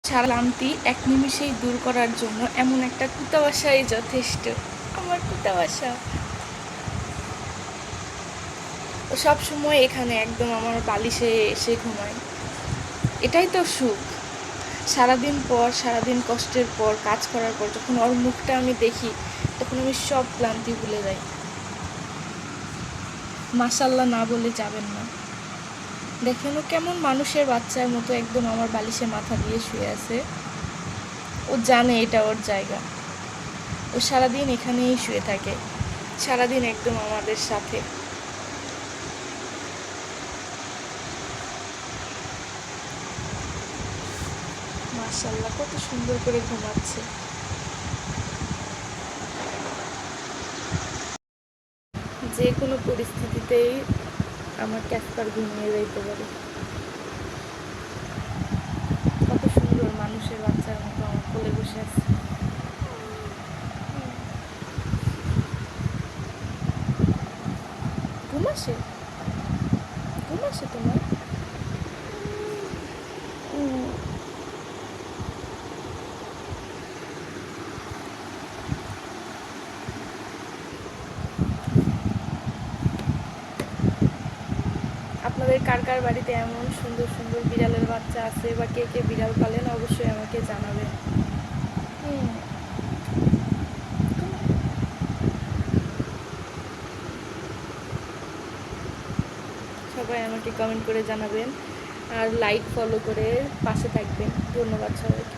সারা ক্লান্তি এক নিমিষেই দূর করার জন্য এমন একটা কুতা বাসাই যথেষ্ট। আমার কুতা বাসা ও সব সময় এখানে একদম আমার বালিশে এসে ঘুমায়। এটাই তো সুখ। সারাদিন কষ্টের পর কাজ করার পর যখন ওর মুখটা আমি দেখি তখন আমি সব ক্লান্তি ভুলে যাই। মাশাল্লাহ না বলে যাবেন না। দেখেন ও কেমন মানুষের বাচ্চার মতো একদম আমার বালিশে মাথা দিয়ে শুয়ে আছে। ও জানে এটা ওর জায়গা। ও সারাদিন এখানেই শুয়ে থাকে, সারাদিন একদম আমাদের সাথে। মাশাআল্লাহ কত সুন্দর করে ঘুমাচ্ছে। যে কোনো পরিস্থিতিতেই আমার ক্যাসপার ঘুমিয়ে যাইতে পারে। কত সুন্দর মানুষের বাচ্চার মতো আমার কোলে বসে আছে। ঘুম আসে? ঘুম আসে তোমার? আপনাদের কার কার বাড়িতে এমন সুন্দর সুন্দর বিড়ালের বাচ্চা আছে, বা কে কে বিড়াল পালেন অবশ্যই আমাকে জানাবেন। সবাই আমাকে কমেন্ট করে জানাবেন, আর লাইক ফলো করে পাশে থাকবেন। ধন্যবাদ সবাইকে।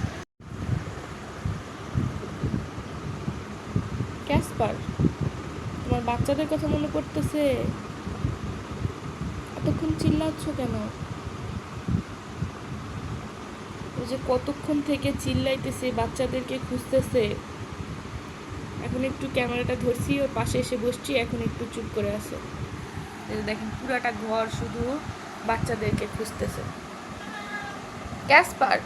ক্যাসপার, তোমার বাচ্চাদের কথা মনে পড়তেছে? এতক্ষণ চিল্লাচ্ছ কেন? ওই যে কতক্ষণ থেকে চিল্লাইতেছে, বাচ্চাদেরকে খুঁজতেছে। এখন একটু ক্যামেরাটা ধরছি, ওর পাশে এসে বসছি, এখন একটু চুপ করে আছে। দেখেন পুরাটা ঘর শুধু বাচ্চাদেরকে খুঁজতেছে। ক্যাসপার,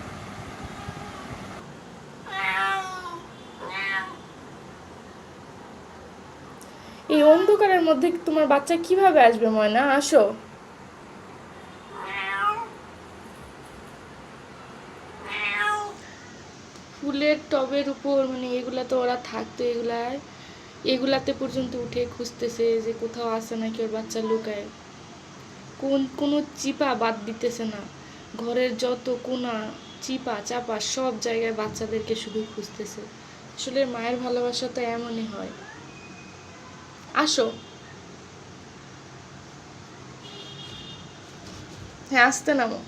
এই অন্ধকারের মধ্যে তোমার বাচ্চা কিভাবে আসবে? ময়না, আসো। ফুলের টবের উপর, মানে এগুলা তো ওরা থাকতো, এগুলাতে পর্যন্ত উঠে খুঁজতেছে যে কোথাও আছে নাকি ওর বাচ্চা লুকায়। কোনো চিপা বাদ দিতেছে না। ঘরের যত কোনা চিপা চাপা সব জায়গায় বাচ্চাদেরকে শুধু খুঁজতেছে। আসলে মায়ের ভালোবাসা তো এমনই হয়। আসো। হ্যাঁ, আসতে নামো।